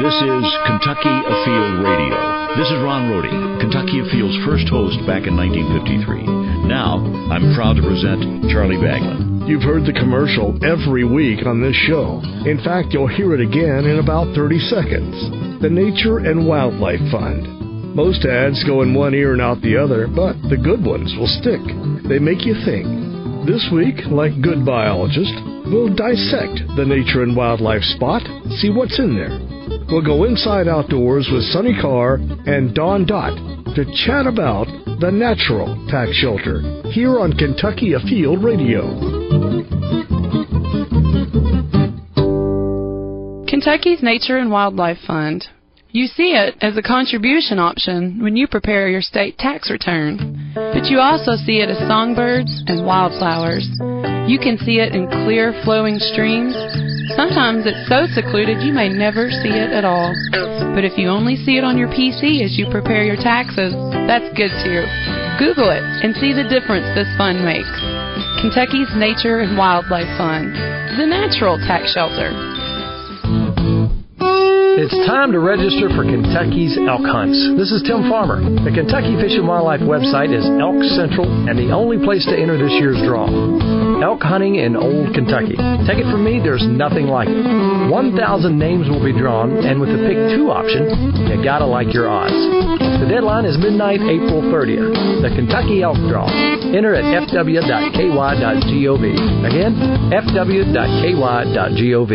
This is Kentucky Afield Radio. This is Ron Rohde, Kentucky Afield's first host back in 1953. Now, I'm proud to present Charlie Baglin. You've heard the commercial every week on this show. In fact, you'll hear it again in about 30 seconds. The Nature and Wildlife Fund. Most ads go in one ear and out the other, but the good ones will stick. They make you think. This week, like good biologists, we'll dissect the Nature and Wildlife spot, see what's in there. We'll go inside outdoors with Sonny Carr and Don Dott to chat about the Natural Tax Shelter here on Kentucky Afield Radio. Kentucky's Nature and Wildlife Fund. You see it as a contribution option when you prepare your state tax return, but you also see it as songbirds and wildflowers. You can see it in clear, flowing streams. Sometimes it's so secluded you may never see it at all. But if you only see it on your PC as you prepare your taxes, that's good too. Google it and see the difference this fund makes. Kentucky's Nature and Wildlife Fund, the Natural Tax Shelter. It's time to register for Kentucky's elk hunts. This is Tim Farmer. The Kentucky Fish and Wildlife website is Elk Central and the only place to enter this year's draw. Elk hunting in Old Kentucky. Take it from me, there's nothing like it. 1,000 names will be drawn, and with the Pick 2 option, you gotta like your odds. The deadline is midnight, April 30th. The Kentucky Elk Draw. Enter at fw.ky.gov. Again, fw.ky.gov.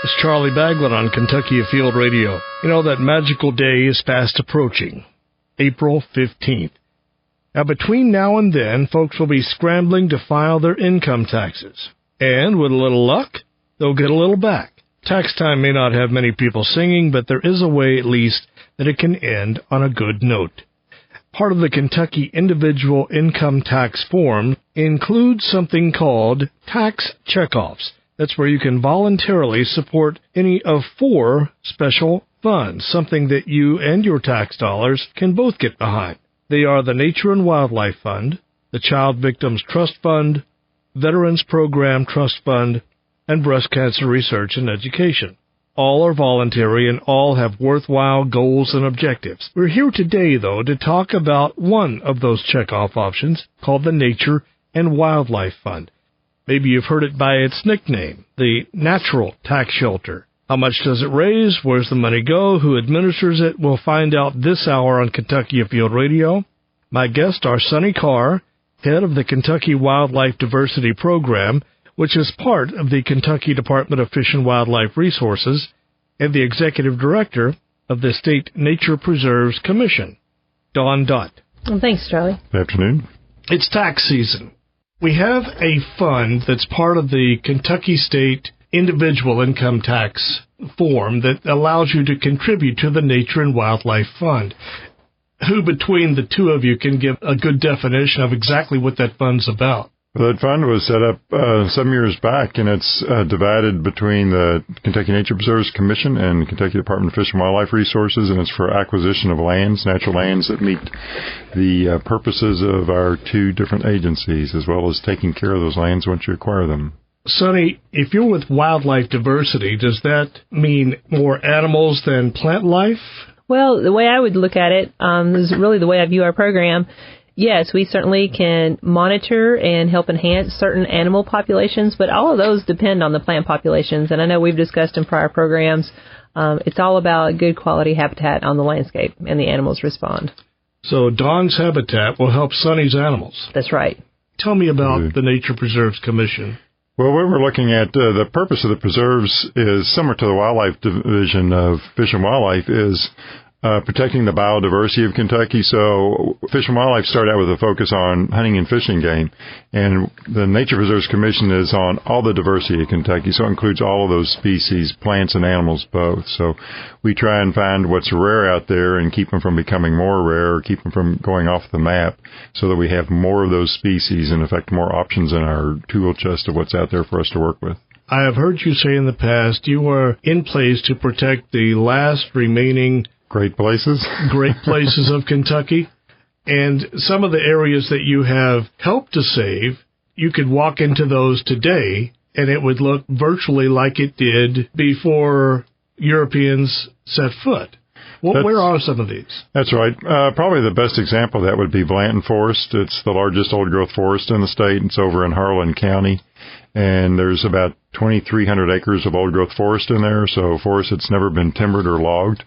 It's Charlie Baglin on Kentucky Afield Radio. You know, that magical day is fast approaching, April 15th. Now, between now and then, folks will be scrambling to file their income taxes. And with a little luck, they'll get a little back. Tax time may not have many people singing, but there is a way, at least, that it can end on a good note. Part of the Kentucky Individual Income Tax Form includes something called tax checkoffs. That's where you can voluntarily support any of 4 special funds, something that you and your tax dollars can both get behind. They are the Nature and Wildlife Fund, the Child Victims Trust Fund, Veterans Program Trust Fund, and Breast Cancer Research and Education. All are voluntary and all have worthwhile goals and objectives. We're here today, though, to talk about one of those checkoff options called the Nature and Wildlife Fund. Maybe you've heard it by its nickname, the Natural Tax Shelter. How much does it raise? Where's the money go? Who administers it? We'll find out this hour on Kentucky Afield Radio. My guests are Sonny Carr, head of the Kentucky Wildlife Diversity Program, which is part of the Kentucky Department of Fish and Wildlife Resources, and the executive director of the State Nature Preserves Commission, Don Dott. Well, thanks, Charlie. Good afternoon. It's tax season. We have a fund that's part of the Kentucky State Individual Income Tax Form that allows you to contribute to the Nature and Wildlife Fund. Who between the two of you can give a good definition of exactly what that fund's about? Well, that fund was set up some years back, and it's divided between the Kentucky Nature Preserves Commission and Kentucky Department of Fish and Wildlife Resources, and it's for acquisition of lands, natural lands that meet the purposes of our 2 different agencies, as well as taking care of those lands once you acquire them. Sonny, if you're with wildlife diversity, does that mean more animals than plant life? Well, the way I would look at it is really the way I view our program. Yes, we certainly can monitor and help enhance certain animal populations, but all of those depend on the plant populations. And I know we've discussed in prior programs, it's all about good quality habitat on the landscape, and the animals respond. So Don's habitat will help Sonny's animals. That's right. Tell me about the Nature Preserves Commission. Well, what we're looking at, the purpose of the preserves is similar to the Wildlife Division of Fish and Wildlife, is protecting the biodiversity of Kentucky. So Fish and Wildlife started out with a focus on hunting and fishing game, and the Nature Preserves Commission is on all the diversity of Kentucky, so it includes all of those species, plants and animals both. So we try and find what's rare out there and keep them from becoming more rare, or keep them from going off the map, so that we have more of those species and, in fact, more options in our tool chest of what's out there for us to work with. I have heard you say in the past you are in place to protect the last remaining Great places of Kentucky. And some of the areas that you have helped to save, you could walk into those today and it would look virtually like it did before Europeans set foot. Where are some of these? That's right. Probably the best example of that would be Blanton Forest. It's the largest old-growth forest in the state. It's over in Harlan County, and there's about 2,300 acres of old-growth forest in there, so forest that's never been timbered or logged.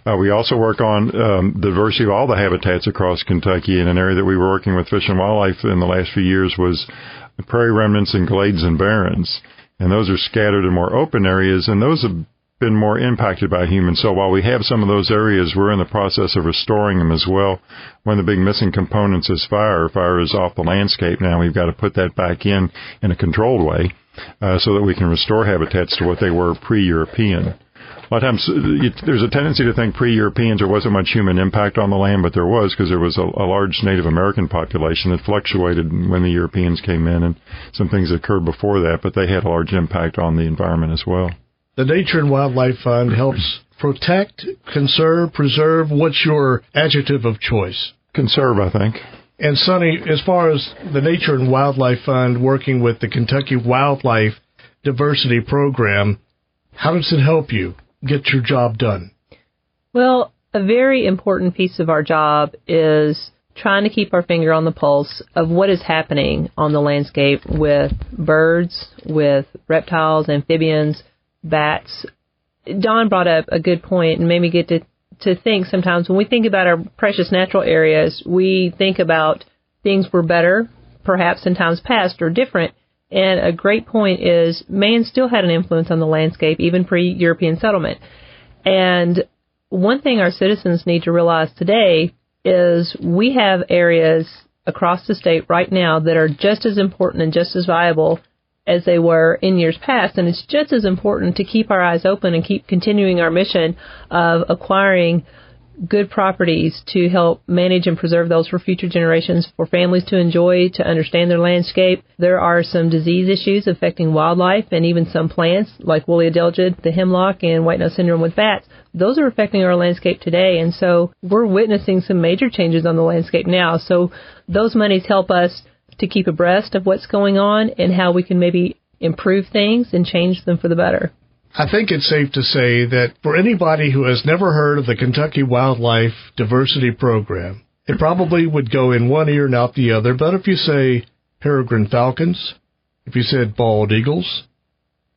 We also work on the diversity of all the habitats across Kentucky, and an area that we were working with Fish and Wildlife in the last few years was prairie remnants and glades and barrens. And those are scattered in more open areas, and those have been more impacted by humans. So while we have some of those areas, we're in the process of restoring them as well. One of the big missing components is fire. Fire is off the landscape now. We've got to put that back in a controlled way so that we can restore habitats to what they were pre-European. A lot of times there's a tendency to think pre-Europeans there wasn't much human impact on the land, but there was, because there was a large Native American population that fluctuated when the Europeans came in, and some things occurred before that, but they had a large impact on the environment as well. The Nature and Wildlife Fund helps protect, conserve, preserve. What's your adjective of choice? Conserve, I think. And Sonny, as far as the Nature and Wildlife Fund working with the Kentucky Wildlife Diversity Program, how does it help you get your job done? Well, a very important piece of our job is trying to keep our finger on the pulse of what is happening on the landscape with birds, with reptiles, amphibians, bats. Don brought up a good point and made me get to think sometimes when we think about our precious natural areas, we think about things were better, perhaps in times past, or different. And a great point is man still had an influence on the landscape, even pre-European settlement. And one thing our citizens need to realize today is we have areas across the state right now that are just as important and just as valuable as they were in years past. And it's just as important to keep our eyes open and keep continuing our mission of acquiring good properties to help manage and preserve those for future generations, for families to enjoy, to understand their landscape. There are some disease issues affecting wildlife and even some plants like woolly adelgid, the hemlock, and white nose syndrome with bats. Those are affecting our landscape today, and so we're witnessing some major changes on the landscape now. So those monies help us to keep abreast of what's going on and how we can maybe improve things and change them for the better. I think it's safe to say that for anybody who has never heard of the Kentucky Wildlife Diversity Program, it probably would go in one ear and out the other. But if you say peregrine falcons, if you said bald eagles,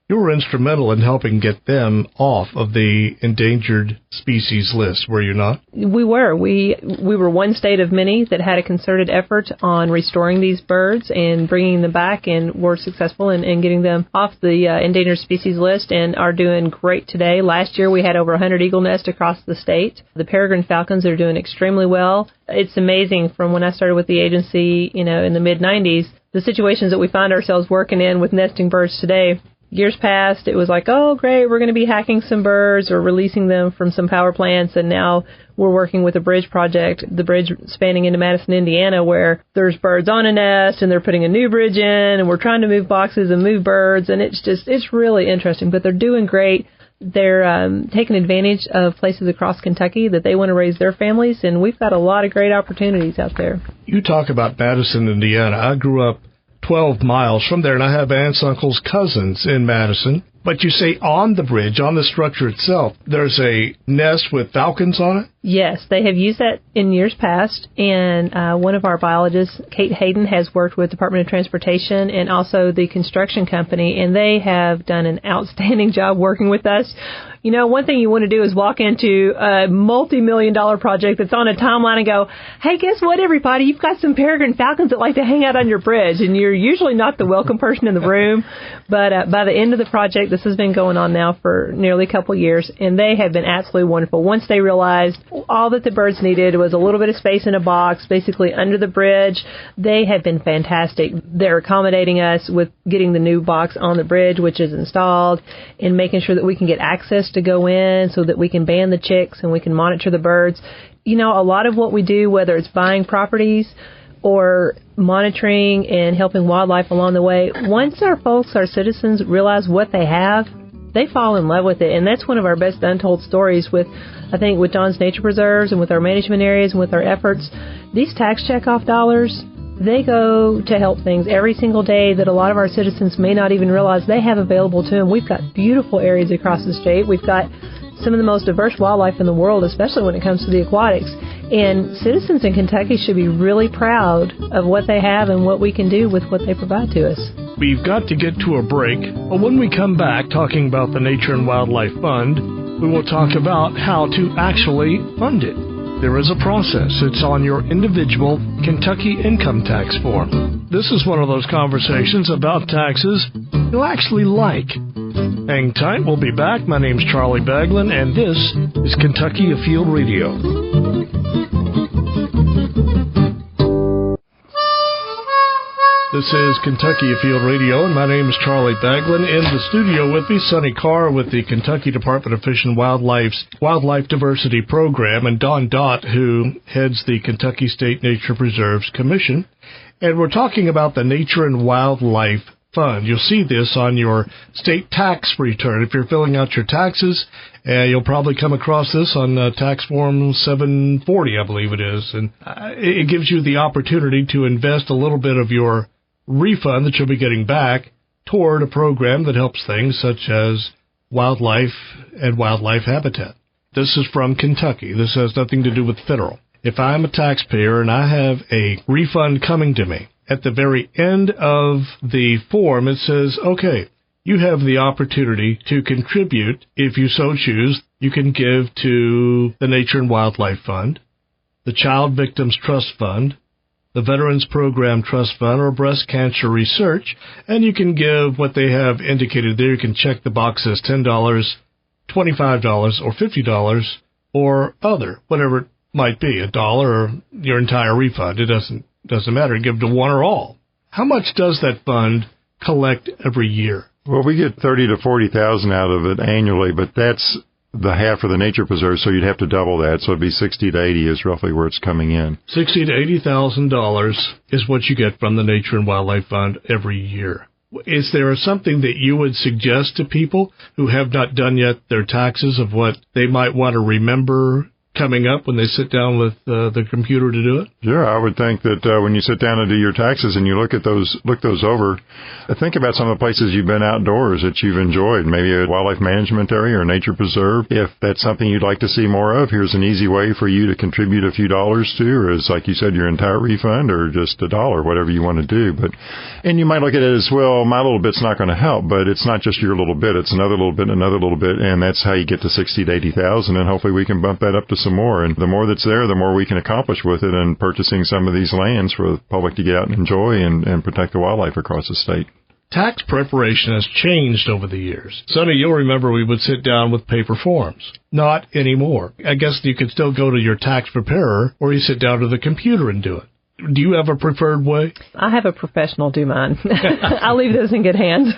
you were instrumental in helping get them off of the endangered species list, were you not? We were. We were one state of many that had a concerted effort on restoring these birds and bringing them back, and were successful in getting them off the endangered species list and are doing great today. Last year we had over 100 eagle nests across the state. The peregrine falcons are doing extremely well. It's amazing from when I started with the agency, in the mid-90s, the situations that we find ourselves working in with nesting birds today. Years past, it was like, oh, great, we're going to be hacking some birds or releasing them from some power plants, and now we're working with a bridge project, the bridge spanning into Madison, Indiana, where there's birds on a nest, and they're putting a new bridge in, and we're trying to move boxes and move birds, and it's really interesting, but they're doing great. They're taking advantage of places across Kentucky that they want to raise their families, and we've got a lot of great opportunities out there. You talk about Madison, Indiana. I grew up 12 miles from there, and I have aunts, uncles, cousins in Madison. But you say on the bridge, on the structure itself, there's a nest with falcons on it? Yes, they have used that in years past, and one of our biologists, Kate Hayden, has worked with Department of Transportation and also the construction company, and they have done an outstanding job working with us. One thing you want to do is walk into a multi-million-dollar project that's on a timeline and go, hey, guess what, everybody? You've got some peregrine falcons that like to hang out on your bridge, and you're usually not the welcome person in the room. But by the end of the project, this has been going on now for nearly a couple years, and they have been absolutely wonderful. Once they realized all that the birds needed was a little bit of space in a box, basically under the bridge, they have been fantastic. They're accommodating us with getting the new box on the bridge, which is installed, and making sure that we can get access to go in so that we can ban the chicks and we can monitor the birds. A lot of what we do, whether it's buying properties or monitoring and helping wildlife along the way, once our citizens realize what they have, they fall in love with it. And that's one of our best untold stories with Don's Nature Preserves and with our management areas and with our efforts. These tax checkoff dollars, they go to help things every single day that a lot of our citizens may not even realize they have available to them. We've got beautiful areas across the state. We've got some of the most diverse wildlife in the world, especially when it comes to the aquatics. And citizens in Kentucky should be really proud of what they have and what we can do with what they provide to us. We've got to get to a break, but when we come back talking about the Nature and Wildlife Fund, we will talk about how to actually fund it. There is a process. It's on your individual Kentucky income tax form. This is one of those conversations about taxes you'll actually like. Hang tight, we'll be back. My name's Charlie Baglin, and this is Kentucky Afield Radio. This is Kentucky Afield Radio, and my name is Charlie Baglin. In the studio with me, Sonny Carr with the Kentucky Department of Fish and Wildlife's Wildlife Diversity Program, and Don Dott, who heads the Kentucky State Nature Preserves Commission. And we're talking about the Nature and Wildlife Fund. You'll see this on your state tax return. If you're filling out your taxes, you'll probably come across this on tax form 740, I believe it is. And it gives you the opportunity to invest a little bit of your refund that you'll be getting back toward a program that helps things such as wildlife and wildlife habitat. This is from Kentucky. This has nothing to do with federal. If I'm a taxpayer and I have a refund coming to me, at the very end of the form it says, okay, you have the opportunity to contribute. If you so choose, you can give to the Nature and Wildlife Fund, the Child Victims Trust Fund, the Veterans Program Trust Fund, or Breast Cancer Research, and you can give what they have indicated there. You can check the box as $10, $25, or $50, or other, whatever it might be, $1 or your entire refund. It doesn't matter. Give to one or all. How much does that fund collect every year? Well, we get $30,000 to $40,000 out of it annually, but that's the half of the nature preserve, so you'd have to double that. So it'd be $60,000 to $80,000 is roughly where it's coming in. $60,000 to $80,000 is what you get from the Nature and Wildlife Fund every year. Is there something that you would suggest to people who have not done yet their taxes of what they might want to remember coming up when they sit down with the computer to do it? Sure, I would think that when you sit down to do your taxes and you look those over, think about some of the places you've been outdoors that you've enjoyed, maybe a wildlife management area or nature preserve. If that's something you'd like to see more of, here's an easy way for you to contribute a few dollars to, or as like you said, your entire refund, or just $1, whatever you want to do. And you might look at it as, well, my little bit's not going to help, but it's not just your little bit, it's another little bit, and that's how you get to $60,000 to $80,000, and hopefully we can bump that up to some more. And the more that's there, the more we can accomplish with it in purchasing some of these lands for the public to get out and enjoy and protect the wildlife across the state. Tax preparation has changed over the years. Sonny, you'll remember we would sit down with paper forms. Not anymore. I guess you could still go to your tax preparer, or you sit down to the computer and do it. Do you have a preferred way? I have a professional do mine. I'll leave those in good hands.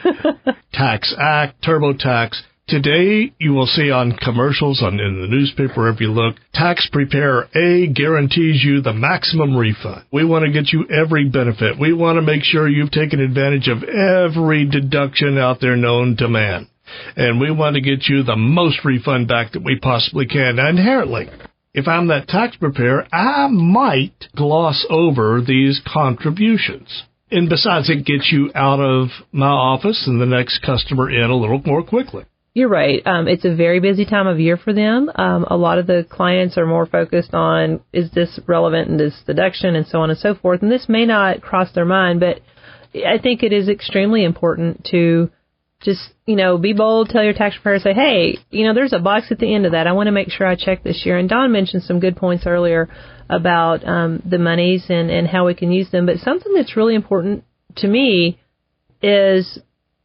Tax Act, TurboTax. Today, you will see on commercials, in the newspaper, if you look, Tax Preparer A guarantees you the maximum refund. We want to get you every benefit. We want to make sure you've taken advantage of every deduction out there known to man. And we want to get you the most refund back that we possibly can. Now, inherently, if I'm that tax preparer, I might gloss over these contributions. And besides, it gets you out of my office and the next customer in a little more quickly. You're right. It's a very busy time of year for them. A lot of the clients are more focused on, is this relevant in this deduction and so on and so forth. And this may not cross their mind, but I think it is extremely important to just, be bold, tell your tax preparer, say, hey, there's a box at the end of that. I want to make sure I check this year. And Don mentioned some good points earlier about the monies and how we can use them. But something that's really important to me is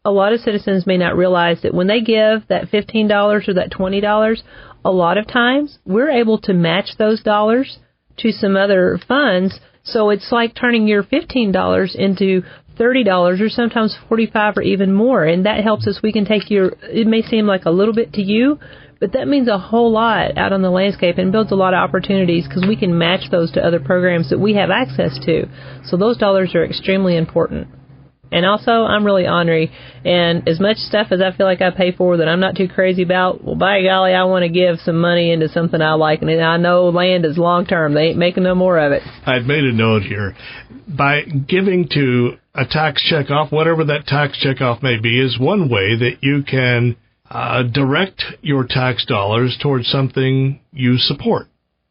a lot of citizens may not realize that when they give that $15 or that $20, a lot of times we're able to match those dollars to some other funds. So it's like turning your $15 into $30 or sometimes $45 or even more. And that helps us. We can take it may seem like a little bit to you, but that means a whole lot out on the landscape and builds a lot of opportunities because we can match those to other programs that we have access to. So those dollars are extremely important. And also, I'm really ornery, and as much stuff as I feel like I pay for that I'm not too crazy about, well, by golly, I want to give some money into something I like, and I know land is long-term. They ain't making no more of it. I'd made a note here. By giving to a tax checkoff, whatever that tax checkoff may be, is one way that you can direct your tax dollars towards something you support,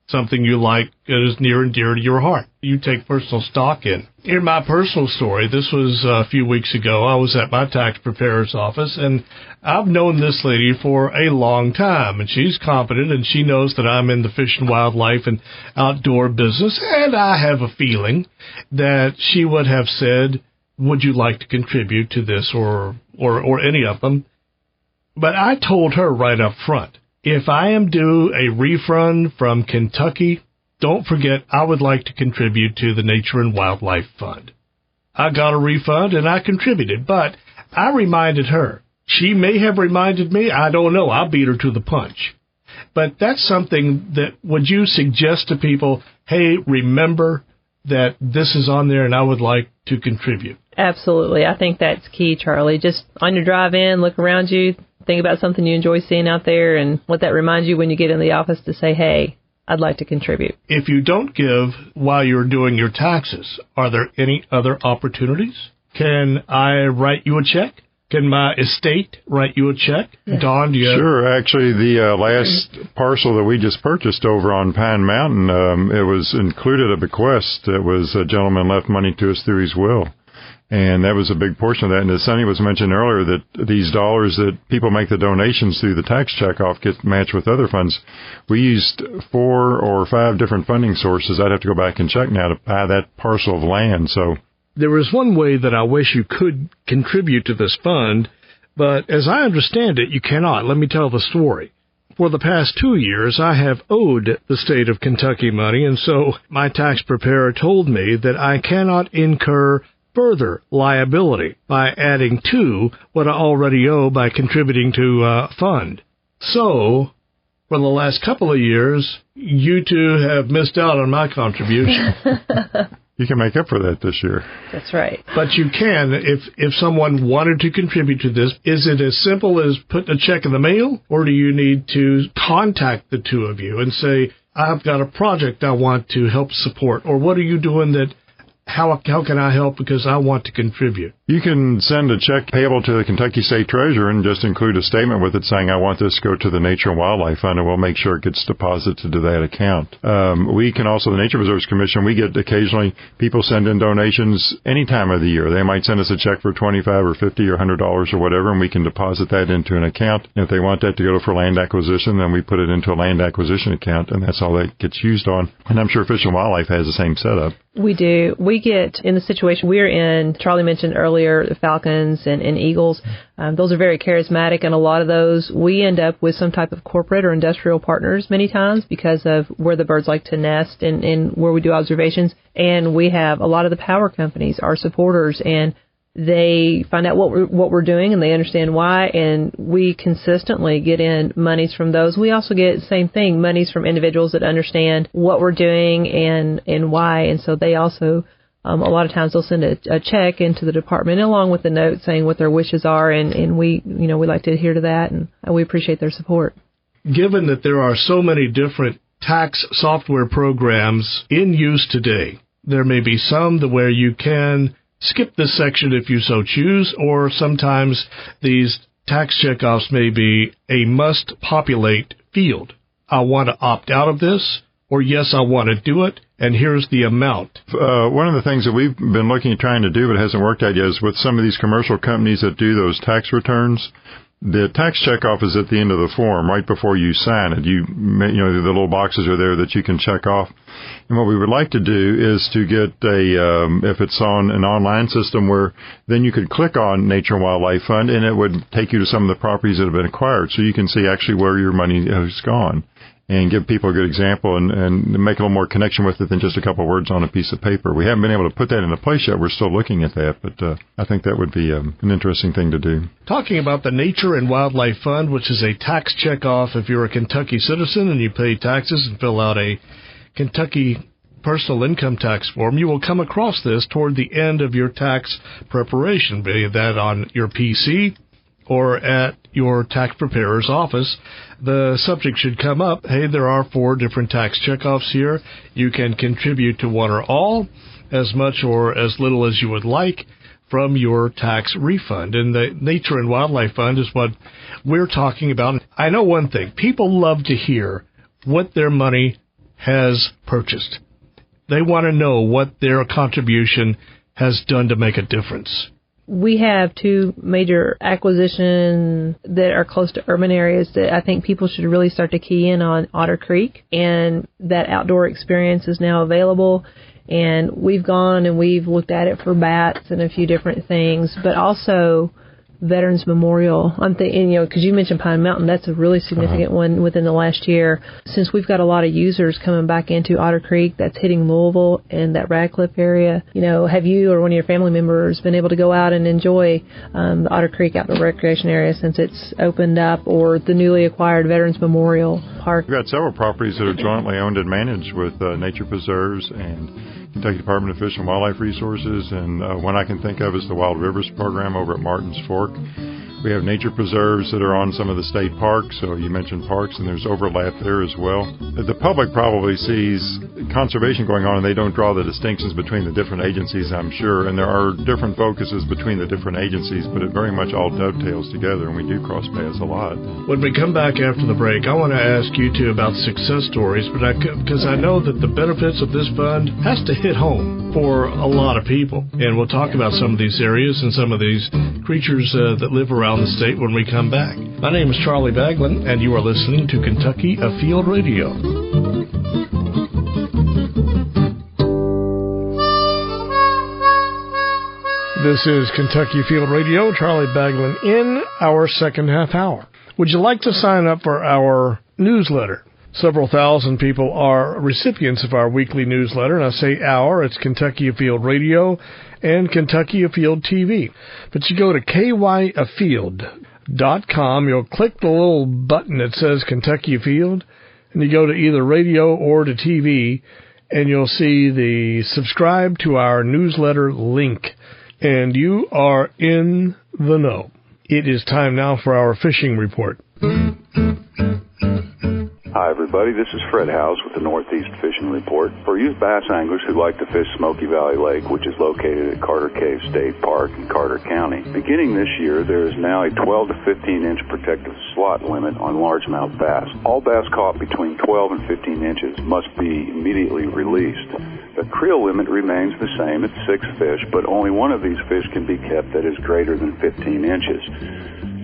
something you like that is near and dear to your heart. You take personal stock in. In my personal story, this was a few weeks ago. I was at my tax preparer's office, and I've known this lady for a long time, and she's competent, and she knows that I'm in the fish and wildlife and outdoor business, and I have a feeling that she would have said, would you like to contribute to this or any of them? But I told her right up front, if I am due a refund from Kentucky, don't forget I would like to contribute to the Nature and Wildlife Fund. I got a refund and I contributed, but I reminded her. She may have reminded me. I don't know. I beat her to the punch. But that's something that, would you suggest to people, hey, remember that this is on there and I would like to contribute? Absolutely. I think that's key, Charlie. Just on your drive in, look around you, think about something you enjoy seeing out there, and let that remind you when you get in the office to say, hey, I'd like to contribute. If you don't give while you're doing your taxes, are there any other opportunities? Can I write you a check? Can my estate write you a check? Yeah. Don, do you have... Sure. Actually, the last parcel that we just purchased over on Pine Mountain, it was included a bequest. It was a gentleman left money to us through his will. And that was a big portion of that. And as Sonny was mentioning earlier, that these dollars that people make the donations through the tax checkoff get matched with other funds. We used 4 or 5 different funding sources. I'd have to go back and check now to buy that parcel of land. So there is one way that I wish you could contribute to this fund, but as I understand it, you cannot. Let me tell the story. For the past 2 years, I have owed the state of Kentucky money, and so my tax preparer told me that I cannot incur further liability by adding to what I already owe by contributing to a fund. So, for the last couple of years, you two have missed out on my contribution. you can make up for that this year. That's right. But you can, if someone wanted to contribute to this. Is it as simple as putting a check in the mail, or do you need to contact the two of you and say, I've got a project I want to help support, or what are you doing that how can I help because I want to contribute? You can send a check payable to the Kentucky State Treasurer and just include a statement with it saying, I want this to go to the Nature and Wildlife Fund, and we'll make sure it gets deposited to that account. We can also, the Nature Reserves Commission, we get occasionally people send in donations any time of the year. They might send us a check for $25 or $50 or $100 or whatever, and we can deposit that into an account. And if they want that to go for land acquisition, then we put it into a land acquisition account, and that's all that gets used on. And I'm sure Fish and Wildlife has the same setup. We do. We get in the situation we're in, Charlie mentioned earlier, the falcons and eagles. Those are very charismatic, and a lot of those, we end up with some type of corporate or industrial partners many times because of where the birds like to nest and where we do observations. And we have a lot of the power companies are supporters, and they find out what we're doing, and they understand why, and we consistently get in monies from those. We also get, same thing, monies from individuals that understand what we're doing and why, and so they also, a lot of times they'll send a check into the department along with a note saying what their wishes are, and we like to adhere to that, and we appreciate their support. Given that there are so many different tax software programs in use today, there may be some where you can skip this section if you so choose, or sometimes these tax checkoffs may be a must-populate field. I want to opt out of this, or yes, I want to do it, and here's the amount. One of the things that we've been looking at trying to do but hasn't worked out yet is with some of these commercial companies that do those tax returns, the tax checkoff is at the end of the form, right before you sign it. The little boxes are there that you can check off. And what we would like to do is to get if it's on an online system where then you could click on Nature and Wildlife Fund, and it would take you to some of the properties that have been acquired, so you can see actually where your money has gone, and give people a good example and make a little more connection with it than just a couple of words on a piece of paper. We haven't been able to put that into place yet. We're still looking at that, but I think that would be an interesting thing to do. Talking about the Nature and Wildlife Fund, which is a tax checkoff if you're a Kentucky citizen and you pay taxes and fill out a Kentucky personal income tax form, you will come across this toward the end of your tax preparation, be that on your PC or at your tax preparer's office. The subject should come up, hey, there are 4 different tax checkoffs here. You can contribute to one or all, as much or as little as you would like, from your tax refund. And the Nature and Wildlife Fund is what we're talking about. I know one thing. People love to hear what their money has purchased. They want to know what their contribution has done to make a difference. We have 2 major acquisitions that are close to urban areas that I think people should really start to key in on. Otter Creek, and that outdoor experience is now available. And we've gone and we've looked at it for bats and a few different things, but also Veterans Memorial. I'm thinking, because you mentioned Pine Mountain, that's a really significant one within the last year. Since we've got a lot of users coming back into Otter Creek, that's hitting Louisville and that Radcliffe area. Have you or one of your family members been able to go out and enjoy the Otter Creek Outdoor Recreation Area since it's opened up, or the newly acquired Veterans Memorial Park? We've got several properties that are jointly owned and managed with Nature Preserves and Kentucky Department of Fish and Wildlife Resources, and one I can think of is the Wild Rivers program over at Martins Fork. We have nature preserves that are on some of the state parks, so you mentioned parks, and there's overlap there as well. The public probably sees conservation going on, and they don't draw the distinctions between the different agencies, I'm sure, and there are different focuses between the different agencies, but it very much all dovetails together, and we do cross paths a lot. When we come back after the break, I want to ask you two about success stories, because I know that the benefits of this fund has to hit home for a lot of people, and we'll talk about some of these areas and some of these creatures that live around the state when we come back. My name is Charlie Baglin, and you are listening to Kentucky Afield Radio. This is Kentucky Afield Radio. Charlie Baglin in our second half hour. Would you like to sign up for our newsletter? Several thousand people are recipients of our weekly newsletter, and I say our, it's Kentucky Afield Radio and Kentucky Afield TV. But you go to kyafield.com, you'll click the little button that says Kentucky Afield, and you go to either radio or to TV, and you'll see the subscribe to our newsletter link, and you are in the know. It is time now for our fishing report. Hi, everybody. This is Fred House with the Northeast Fishing Report. For youth bass anglers who like to fish Smoky Valley Lake, which is located at Carter Cave State Park in Carter County, beginning this year, there is now a 12 to 15-inch protective slot limit on largemouth bass. All bass caught between 12 and 15 inches must be immediately released. The creel limit remains the same at 6 fish, but only one of these fish can be kept that is greater than 15 inches.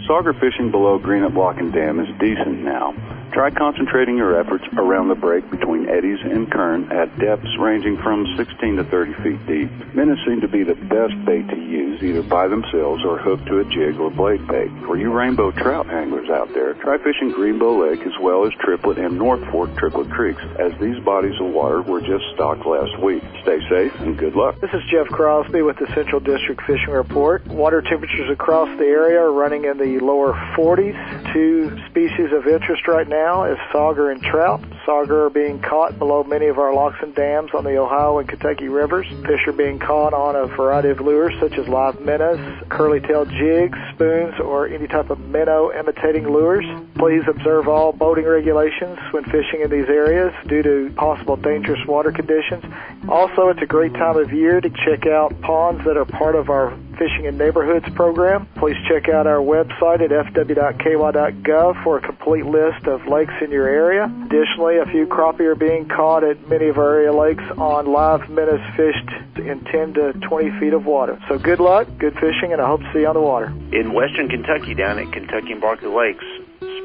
Sauger fishing below Greenup Block and Dam is decent now. Try concentrating your efforts around the break between eddies and current at depths ranging from 16 to 30 feet deep. Minnows seem to be the best bait to use, either by themselves or hooked to a jig or blade bait. For you rainbow trout anglers out there, try fishing Greenbow Lake as well as Triplet and North Fork Triplet Creeks, as these bodies of water were just stocked last week. Stay safe and good luck. This is Jeff Crosby with the Central District Fishing Report. Water temperatures across the area are running in the lower 40s. 2 species of interest right now is sauger and trout. Sauger are being caught below many of our locks and dams on the Ohio and Kentucky rivers. Fish are being caught on a variety of lures such as live minnows, curly-tailed jigs, spoons, or any type of minnow-imitating lures. Please observe all boating regulations when fishing in these areas due to possible dangerous water conditions. Also, it's a great time of year to check out ponds that are part of our Fishing in Neighborhoods program. Please check out our website at fw.ky.gov for a complete list of lakes in your area. Additionally, a few crappie are being caught at many of our area lakes on live minnows fished in 10 to 20 feet of water. So good luck, good fishing, and I hope to see you on the water. In western Kentucky, down at Kentucky and Barkley Lakes,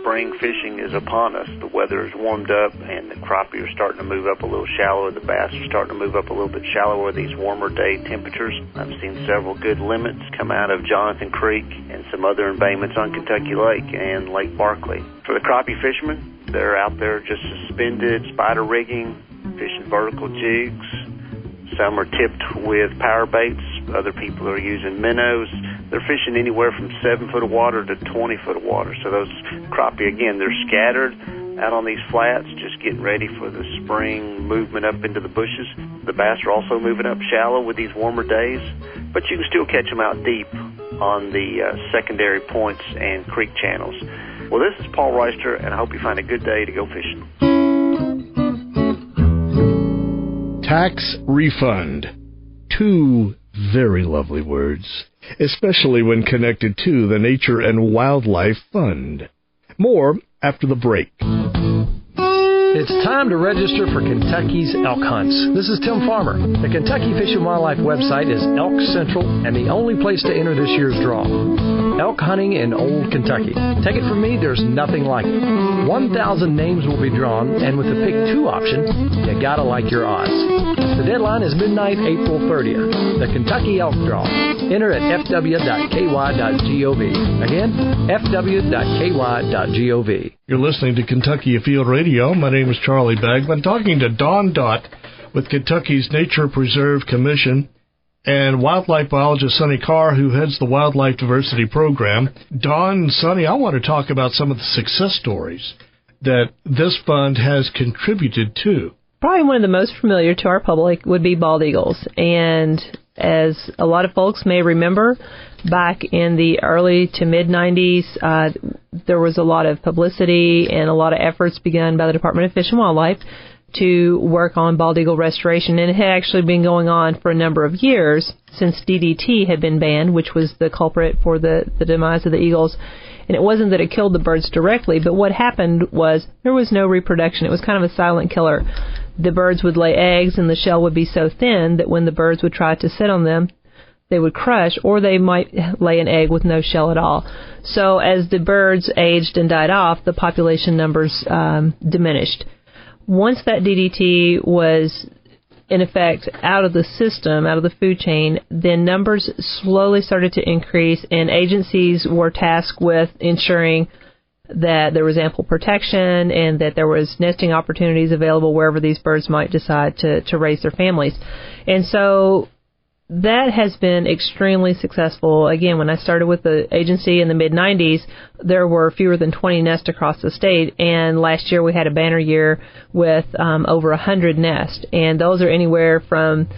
spring fishing is upon us. The weather is warmed up, and the crappie are starting to move up a little shallower. The bass are starting to move up a little bit shallower with these warmer day temperatures. I've seen several good limits come out of Jonathan Creek and some other embayments on Kentucky Lake and Lake Barkley. For the crappie fishermen, they're out there just suspended, spider rigging, fishing vertical jigs. Some are tipped with power baits. Other people are using minnows. They're fishing anywhere from 7 foot of water to 20 foot of water. So those crappie, again, they're scattered out on these flats. Just getting ready for the spring movement up into the bushes. The bass are also moving up shallow with these warmer days, but you can still catch them out deep on the secondary points and creek channels. Well, this is Paul Reister, and I hope you find a good day to go fishing. Tax refund. Two very lovely words, especially when connected to the Nature and Wildlife Fund. More after the break. It's time to register for Kentucky's elk hunts. This is Tim Farmer. The Kentucky Fish and Wildlife website is Elk Central and the only place to enter this year's draw. Elk hunting in Old Kentucky. Take it from me, there's nothing like it. 1,000 names will be drawn, and with the Pick 2 option, you gotta like your odds. The deadline is midnight, April 30th. The Kentucky Elk Draw. Enter at fw.ky.gov. Again, fw.ky.gov. You're listening to Kentucky Afield Radio. My name is Charlie Bagman, talking to Don Dott with Kentucky's Nature Preserve Commission and wildlife biologist Sonny Carr, who heads the Wildlife Diversity Program. Don and Sonny, I want to talk about some of the success stories that this fund has contributed to. Probably one of the most familiar to our public would be bald eagles. And as a lot of folks may remember, back in the early to mid-90s, there was a lot of publicity and a lot of efforts begun by the Department of Fish and Wildlife to work on bald eagle restoration. And it had actually been going on for a number of years since DDT had been banned, which was the culprit for the demise of the eagles. And it wasn't that it killed the birds directly, but what happened was there was no reproduction. It was kind of a silent killer. The birds would lay eggs, and the shell would be so thin that when the birds would try to sit on them, they would crush, or they might lay an egg with no shell at all. So as the birds aged and died off, the population numbers diminished. Once that DDT was, in effect, out of the system, out of the food chain, then numbers slowly started to increase, and agencies were tasked with ensuring that there was ample protection and that there was nesting opportunities available wherever these birds might decide to raise their families. And so that has been extremely successful. Again, when I started with the agency in the mid-90s, there were fewer than 20 nests across the state, and last year we had a banner year with over 100 nests, and those are anywhere from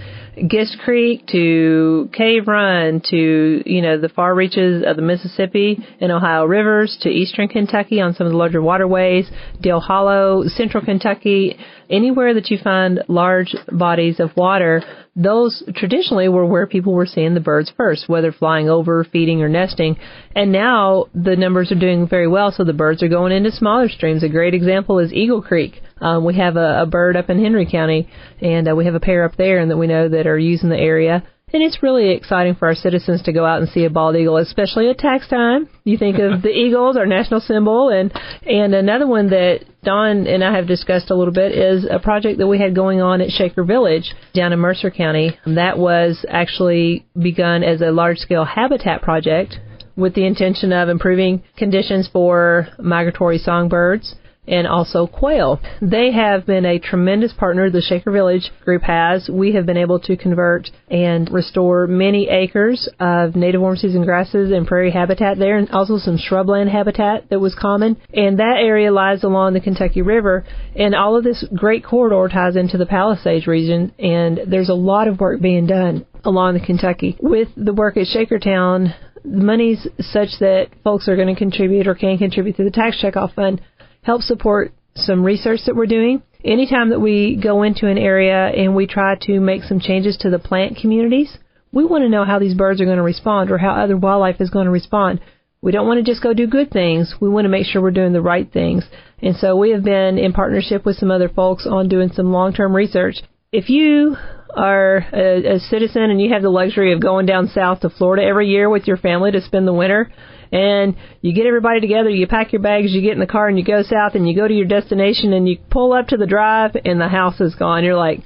Gist Creek to Cave Run to, the far reaches of the Mississippi and Ohio rivers to eastern Kentucky on some of the larger waterways, Dale Hollow, central Kentucky, anywhere that you find large bodies of water. Those traditionally were where people were seeing the birds first, whether flying over, feeding, or nesting. And now the numbers are doing very well, so the birds are going into smaller streams. A great example is Eagle Creek. We have a bird up in Henry County, and we have a pair up there and that we know that are using the area. And it's really exciting for our citizens to go out and see a bald eagle, especially at tax time. You think of the eagles, our national symbol, and another one that Don and I have discussed a little bit is a project that we had going on at Shaker Village down in Mercer County. That was actually begun as a large-scale habitat project with the intention of improving conditions for migratory songbirds and also quail. They have been a tremendous partner, the Shaker Village group has. We have been able to convert and restore many acres of native warm season grasses and prairie habitat there, and also some shrubland habitat that was common. And that area lies along the Kentucky River, and all of this great corridor ties into the Palisades region, and there's a lot of work being done along the Kentucky. With the work at Shakertown, the money's such that folks are going to contribute or can contribute to the Tax Checkoff Fund, help support some research that we're doing. Anytime that we go into an area and we try to make some changes to the plant communities, we want to know how these birds are going to respond or how other wildlife is going to respond. We don't want to just go do good things. We want to make sure we're doing the right things. And so we have been in partnership with some other folks on doing some long-term research. If you are a citizen and you have the luxury of going down south to Florida every year with your family to spend the winter, and you get everybody together, you pack your bags, you get in the car, and you go south, and you go to your destination, and you pull up to the drive, and the house is gone. You're like,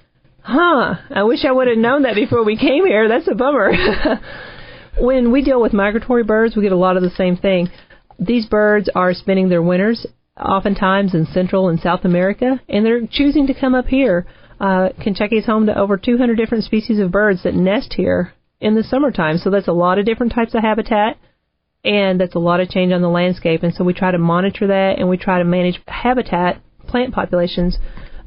I wish I would have known that before we came here. That's a bummer. When we deal with migratory birds, we get a lot of the same thing. These birds are spending their winters oftentimes in Central and South America, and they're choosing to come up here. Kentucky is home to over 200 different species of birds that nest here in the summertime, so that's a lot of different types of habitat. And that's a lot of change on the landscape. And so we try to monitor that, and we try to manage habitat plant populations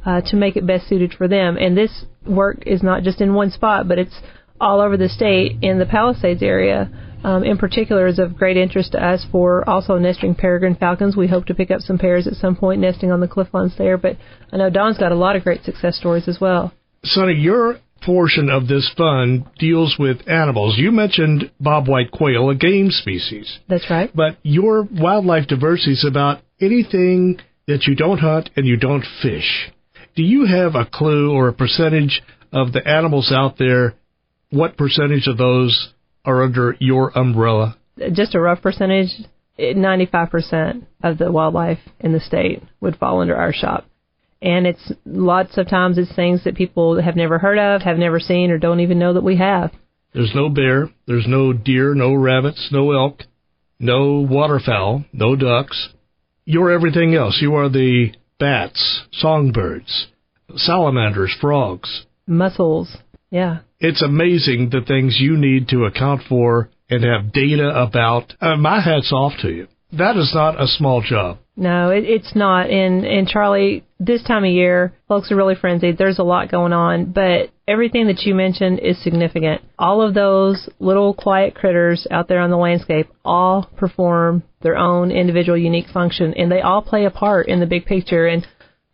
to make it best suited for them. And this work is not just in one spot, but it's all over the state. In the Palisades area, in particular, is of great interest to us for also nesting peregrine falcons. We hope to pick up some pairs at some point nesting on the cliff lines there, but I know Don's got a lot of great success stories as well. Sonny, your portion of this fund deals with animals. You mentioned bobwhite quail, a game species. That's right. But your wildlife diversity is about anything that you don't hunt and you don't fish. Do you have a clue or a percentage of the animals out there? What percentage of those are under your umbrella? Just a rough percentage, 95% of the wildlife in the state would fall under our shop. And it's lots of times it's things that people have never heard of, have never seen, or don't even know that we have. There's no bear, there's no deer, no rabbits, no elk, no waterfowl, no ducks. You're everything else. You are the bats, songbirds, salamanders, frogs. Mussels, yeah. It's amazing the things you need to account for and have data about. My hat's off to you. That is not a small job. No, it's not. And Charlie, this time of year, folks are really frenzied. There's a lot going on, but everything that you mentioned is significant. All of those little quiet critters out there on the landscape all perform their own individual unique function, and they all play a part in the big picture. And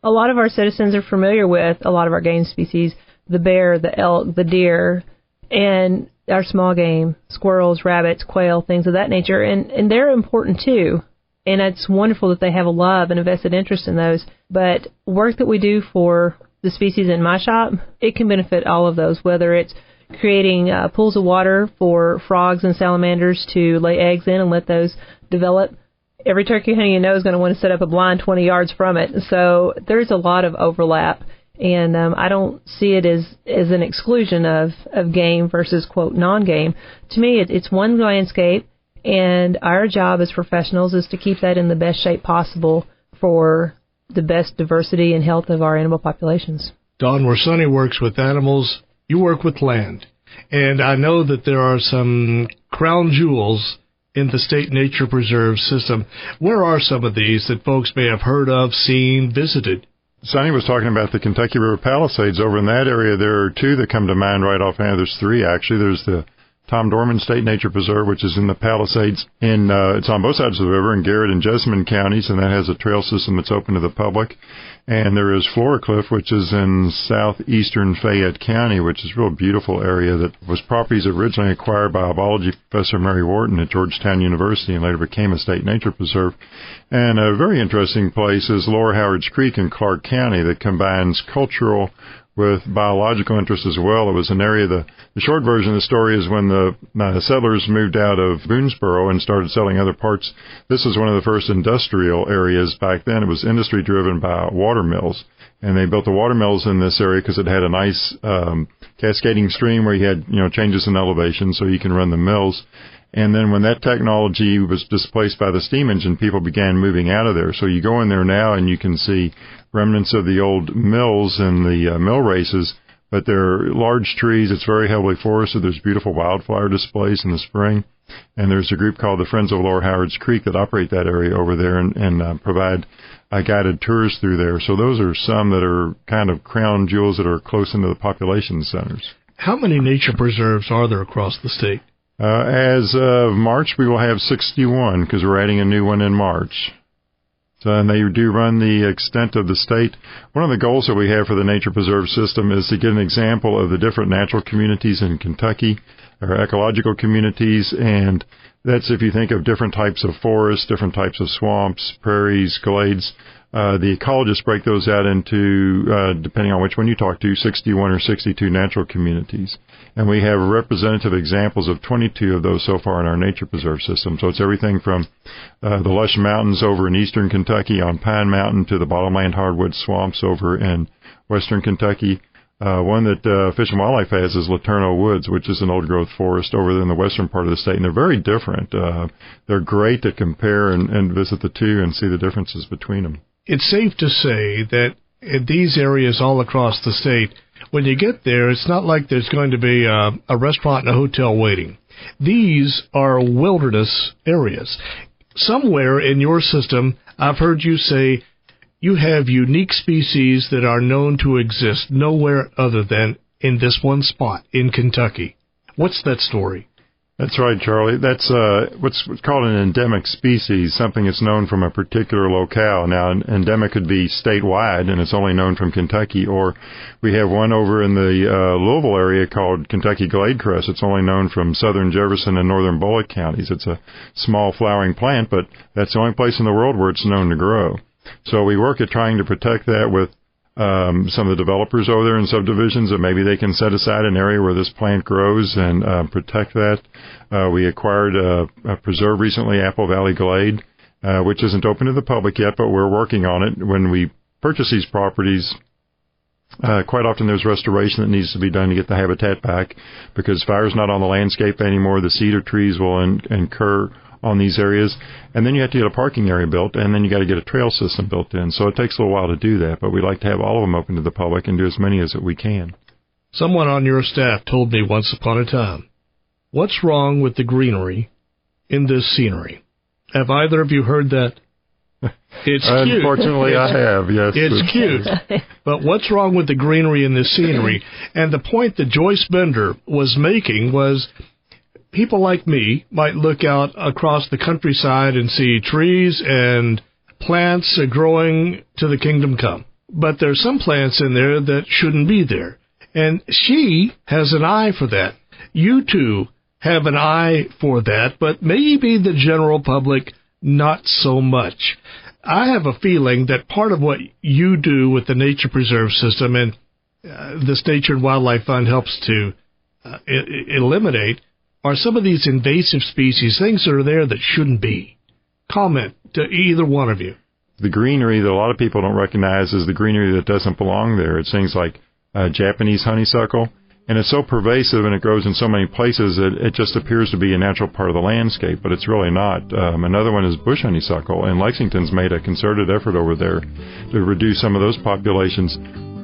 a lot of our citizens are familiar with a lot of our game species, the bear, the elk, the deer, and our small game, squirrels, rabbits, quail, things of that nature. And they're important too. And it's wonderful that they have a love and a vested interest in those. But work that we do for the species in my shop, it can benefit all of those, whether it's creating pools of water for frogs and salamanders to lay eggs in and let those develop. Every turkey hunter you know is going to want to set up a blind 20 yards from it. So there's a lot of overlap. And I don't see it as an exclusion of game versus, quote, non-game. To me, it's one landscape. And our job as professionals is to keep that in the best shape possible for the best diversity and health of our animal populations. Don, where Sonny works with animals, you work with land. And I know that there are some crown jewels in the state nature preserve system. Where are some of these that folks may have heard of, seen, visited? Sonny was talking about the Kentucky River Palisades. Over in that area, there are two that come to mind right offhand. There's three, actually. There's the Tom Dorman State Nature Preserve, which is in the Palisades. It's on both sides of the river in Garrett and Jessamine counties, and that has a trail system that's open to the public. And there is Flora Cliff, which is in southeastern Fayette County, which is a real beautiful area that was properties originally acquired by biology professor Mary Wharton at Georgetown University and later became a state nature preserve. And a very interesting place is Lower Howard's Creek in Clark County that combines cultural with biological interest as well. It was an area, the short version of the story is when the settlers moved out of Boonesboro and started selling other parts. This was one of the first industrial areas back then. It was industry driven by water mills. And they built the water mills in this area because it had a nice cascading stream where you had, changes in elevation so you can run the mills. And then when that technology was displaced by the steam engine, people began moving out of there. So you go in there now and you can see remnants of the old mills and the mill races, but they're large trees. It's very heavily forested. There's beautiful wildflower displays in the spring. And there's a group called the Friends of Lower Howard's Creek that operate that area over there and provide guided tours through there. So those are some that are kind of crown jewels that are close into the population centers. How many nature preserves are there across the state? As of March, we will have 61 because we're adding a new one in March. So, and they do run the extent of the state. One of the goals that we have for the Nature Preserve system is to get an example of the different natural communities in Kentucky, or ecological communities, and that's if you think of different types of forests, different types of swamps, prairies, glades. The ecologists break those out into, depending on which one you talk to, 61 or 62 natural communities. And we have representative examples of 22 of those so far in our nature preserve system. So it's everything from the lush mountains over in eastern Kentucky on Pine Mountain to the bottomland hardwood swamps over in western Kentucky. One that Fish and Wildlife has is Laterno Woods, which is an old-growth forest over in the western part of the state. And they're very different. They're great to compare and visit the two and see the differences between them. It's safe to say that in these areas all across the state, when you get there, it's not like there's going to be a restaurant and a hotel waiting. These are wilderness areas. Somewhere in your system, I've heard you say you have unique species that are known to exist nowhere other than in this one spot in Kentucky. What's that story? That's right, Charlie. That's what's called an endemic species, something that's known from a particular locale. Now, an endemic could be statewide, and it's only known from Kentucky, or we have one over in the Louisville area called Kentucky Gladecrest. It's only known from southern Jefferson and northern Bullitt counties. It's a small flowering plant, but that's the only place in the world where it's known to grow. So we work at trying to protect that with some of the developers over there in subdivisions, that maybe they can set aside an area where this plant grows and protect that. We acquired a preserve recently, Apple Valley Glade, which isn't open to the public yet, but we're working on it. When we purchase these properties, quite often there's restoration that needs to be done to get the habitat back, because fire's not on the landscape anymore. The cedar trees will incur on these areas, and then you have to get a parking area built, and then you got to get a trail system built in. So it takes a little while to do that, but we like to have all of them open to the public and do as many as that we can. Someone on your staff told me once upon a time, what's wrong with the greenery in this scenery? Have either of you heard that? It's cute. Unfortunately, I have, yes. It's cute. But what's wrong with the greenery in this scenery? And the point that Joyce Bender was making was, people like me might look out across the countryside and see trees and plants growing to the kingdom come. But there's some plants in there that shouldn't be there. And she has an eye for that. You two have an eye for that, but maybe the general public not so much. I have a feeling that part of what you do with the Nature Preserve System, and this Nature and Wildlife Fund helps to eliminate, are some of these invasive species, things that are there that shouldn't be. Comment to either one of you. The greenery that a lot of people don't recognize is the greenery that doesn't belong there. It's things like Japanese honeysuckle, and it's so pervasive and it grows in so many places that it just appears to be a natural part of the landscape, but it's really not. Another one is bush honeysuckle, and Lexington's made a concerted effort over there to reduce some of those populations.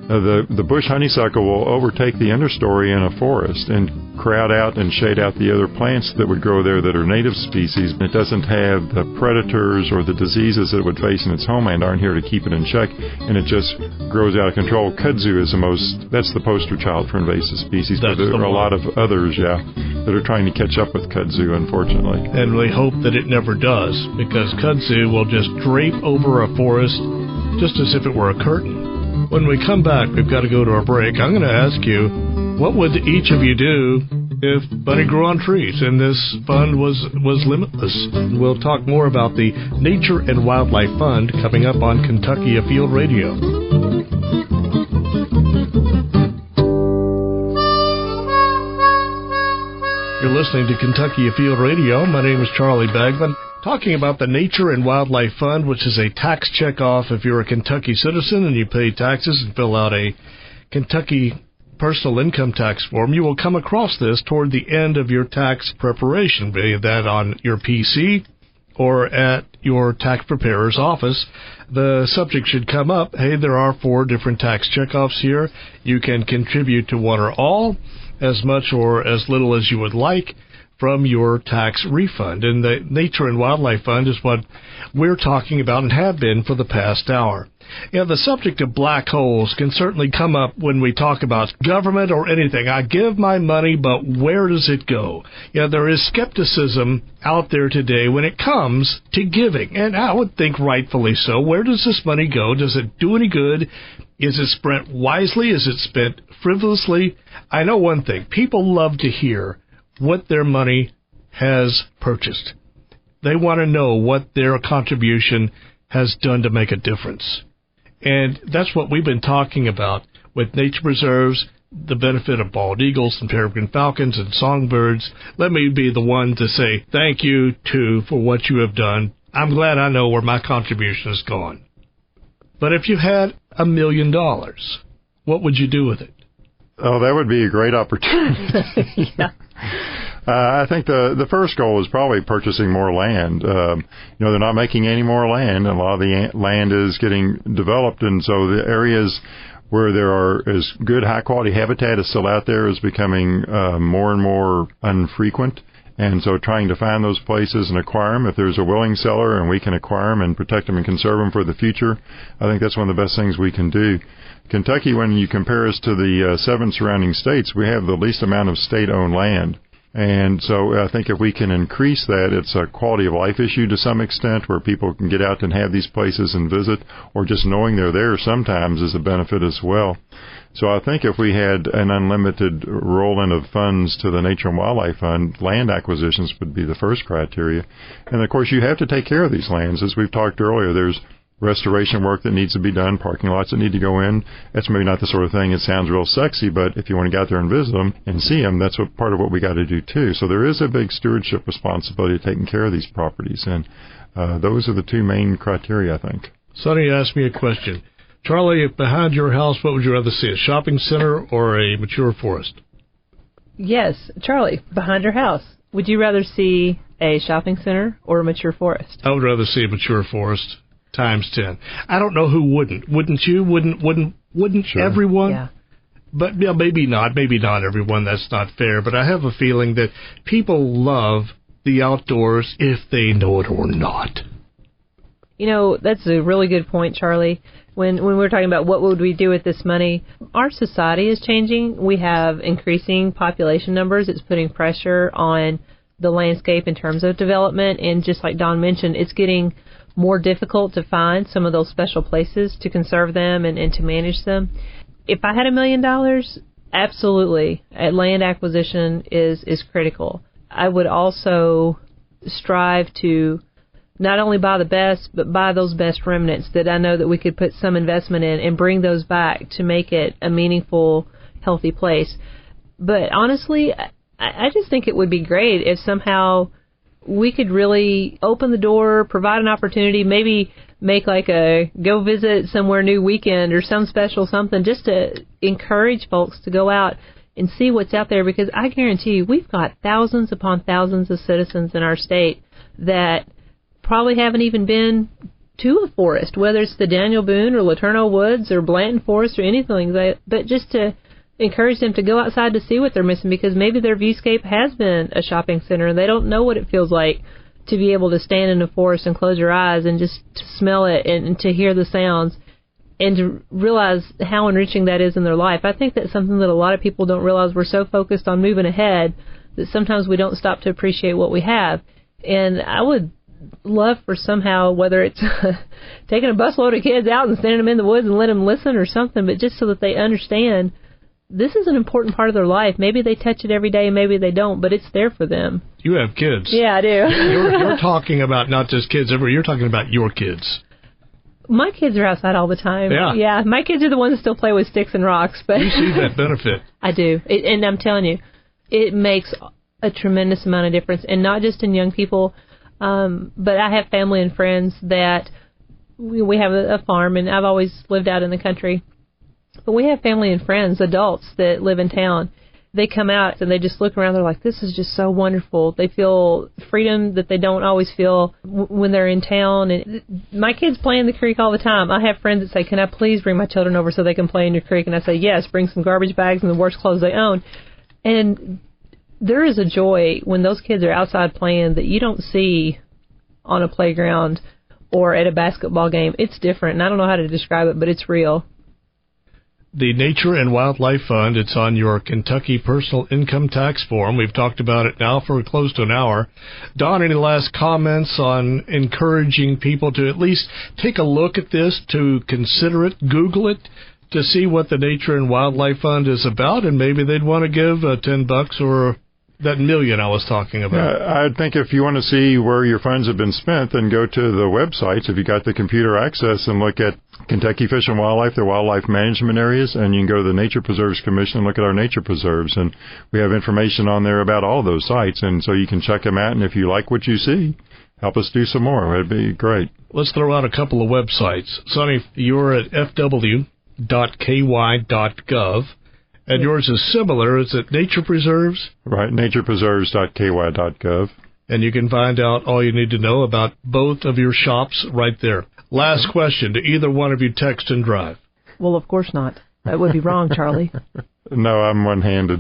The bush honeysuckle will overtake the understory in a forest and crowd out and shade out the other plants that would grow there that are native species. It doesn't have the predators or the diseases that it would face in its homeland aren't here to keep it in check, and it just grows out of control. Kudzu is that's the poster child for invasive species, but there are a lot of others, that are trying to catch up with kudzu, unfortunately. And we hope that it never does, because kudzu will just drape over a forest just as if it were a curtain. When we come back, we've got to go to our break. I'm going to ask you, what would each of you do if money grew on trees and this fund was limitless? We'll talk more about the Nature and Wildlife Fund coming up on Kentucky Afield Radio. You're listening to Kentucky Afield Radio. My name is Charlie Bagman, talking about the Nature and Wildlife Fund, which is a tax check-off if you're a Kentucky citizen and you pay taxes and fill out a Kentucky personal income tax form. You will come across this toward the end of your tax preparation, be that on your PC or at your tax preparer's office. The subject should come up, hey, there are 4 different tax checkoffs here. You can contribute to one or all, as much or as little as you would like, from your tax refund. And the Nature and Wildlife Fund is what we're talking about and have been for the past hour. The subject of black holes can certainly come up when we talk about government or anything. I give my money, but where does it go? There is skepticism out there today when it comes to giving, and I would think rightfully so. Where does this money go? Does it do any good? Is it spent wisely? Is it spent frivolously? I know one thing. People love to hear what their money has purchased. They want to know what their contribution has done to make a difference. And that's what we've been talking about with nature preserves, the benefit of bald eagles and peregrine falcons and songbirds. Let me be the one to say thank you, too, for what you have done. I'm glad I know where my contribution has gone. But if you had $1 million, what would you do with it? Oh, that would be a great opportunity. Yeah. I think the first goal is probably purchasing more land. They're not making any more land. A lot of the land is getting developed, and so the areas where there is good high-quality habitat is still out there is becoming more and more unfrequent. And so trying to find those places and acquire them, if there's a willing seller and we can acquire them and protect them and conserve them for the future, I think that's one of the best things we can do. Kentucky, when you compare us to the 7 surrounding states, we have the least amount of state-owned land. And so I think if we can increase that, it's a quality of life issue to some extent where people can get out and have these places and visit, or just knowing they're there sometimes is a benefit as well. So I think if we had an unlimited roll-in of funds to the Nature and Wildlife Fund, land acquisitions would be the first criteria. And, of course, you have to take care of these lands. As we've talked earlier, there's restoration work that needs to be done, parking lots that need to go in. That's maybe not the sort of thing that sounds real sexy, but if you want to get out there and visit them and see them, that's part of what we got to do too. So there is a big stewardship responsibility of taking care of these properties, and those are the 2 main criteria, I think. Sonny asked me a question. Charlie, behind your house, what would you rather see, a shopping center or a mature forest? Yes, Charlie, behind your house, would you rather see a shopping center or a mature forest? I would rather see a mature forest. Times 10. I don't know who wouldn't. Wouldn't you? Wouldn't sure. Everyone? Yeah. But yeah, maybe not everyone. That's not fair. But I have a feeling that people love the outdoors if they know it or not. You know, that's a really good point, Charlie. When we're talking about what would we do with this money, our society is changing. We have increasing population numbers. It's putting pressure on the landscape in terms of development. And just like Don mentioned, it's getting more difficult to find some of those special places to conserve them and to manage them. If I had $1 million, absolutely, land acquisition is critical. I would also strive to not only buy the best, but buy those best remnants that I know that we could put some investment in and bring those back to make it a meaningful, healthy place. But honestly, I just think it would be great if somehow we could really open the door, provide an opportunity, maybe make like a go visit somewhere new weekend or some special something just to encourage folks to go out and see what's out there, because I guarantee you we've got thousands upon thousands of citizens in our state that probably haven't even been to a forest, whether it's the Daniel Boone or Laterno Woods or Blanton Forest or anything like that, but just to encourage them to go outside to see what they're missing, because maybe their viewscape has been a shopping center and they don't know what it feels like to be able to stand in a forest and close your eyes and just to smell it and to hear the sounds and to realize how enriching that is in their life. I think that's something that a lot of people don't realize. We're so focused on moving ahead that sometimes we don't stop to appreciate what we have. And I would love for somehow, whether it's taking a busload of kids out and sending them in the woods and let them listen or something, but just so that they understand this is an important part of their life. Maybe they touch it every day, maybe they don't, but it's there for them. You have kids. Yeah, I do. You're talking about not just kids, you're talking about your kids. My kids are outside all the time. Yeah. My kids are the ones that still play with sticks and rocks. But you see that benefit. I do. And I'm telling you, it makes a tremendous amount of difference, and not just in young people, but I have family and friends that we have a farm, and I've always lived out in the country. But we have family and friends, adults that live in town. They come out and they just look around. They're like, this is just so wonderful. They feel freedom that they don't always feel when they're in town. And my kids play in the creek all the time. I have friends that say, can I please bring my children over so they can play in your creek? And I say, yes, bring some garbage bags and the worst clothes they own. And there is a joy when those kids are outside playing that you don't see on a playground or at a basketball game. It's different. And I don't know how to describe it, but it's real. The Nature and Wildlife Fund, it's on your Kentucky Personal Income Tax Form. We've talked about it now for close to an hour. Don, any last comments on encouraging people to at least take a look at this, to consider it, Google it, to see what the Nature and Wildlife Fund is about, and maybe they'd want to give $10 or that $1 million I was talking about? I think if you want to see where your funds have been spent, then go to the websites, if you got the computer access, and look at Kentucky Fish and Wildlife, their wildlife management areas, and you can go to the Nature Preserves Commission and look at our nature preserves. And we have information on there about all those sites, and so you can check them out, and if you like what you see, help us do some more. It'd be great. Let's throw out a couple of websites. Sonny, you're at fw.ky.gov. And yours is similar. Is it Nature Preserves? Right, naturepreserves.ky.gov. And you can find out all you need to know about both of your shops right there. Last question. Do either one of you text and drive? Well, of course not. That would be wrong, Charlie. No, I'm one-handed.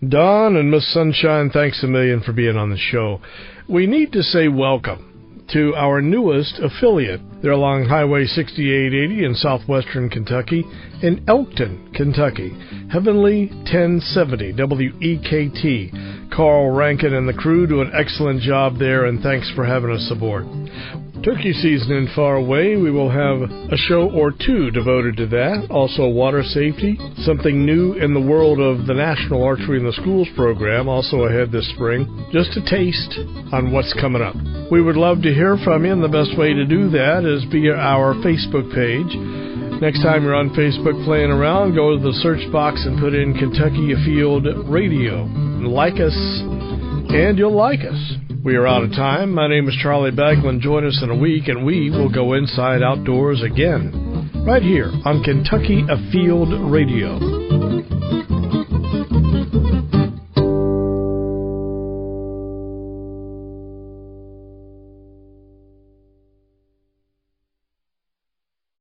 Don and Miss Sunshine, thanks a million for being on the show. We need to say welcome to our newest affiliate. They're along Highway 6880 in southwestern Kentucky, in Elkton, Kentucky. Heavenly 1070 WEKT. Carl Rankin and the crew do an excellent job there, and thanks for having us aboard. Turkey season in far away, we will have a show or two devoted to that. Also water safety, something new in the world of the National Archery in the Schools program, also ahead this spring. Just a taste on what's coming up. We would love to hear from you, and the best way to do that is via our Facebook page. Next time you're on Facebook playing around, go to the search box and put in Kentucky Afield Radio. Like us, and you'll like us. We are out of time. My name is Charlie Baglin. Join us in a week, and we will go inside outdoors again, right here on Kentucky Afield Radio.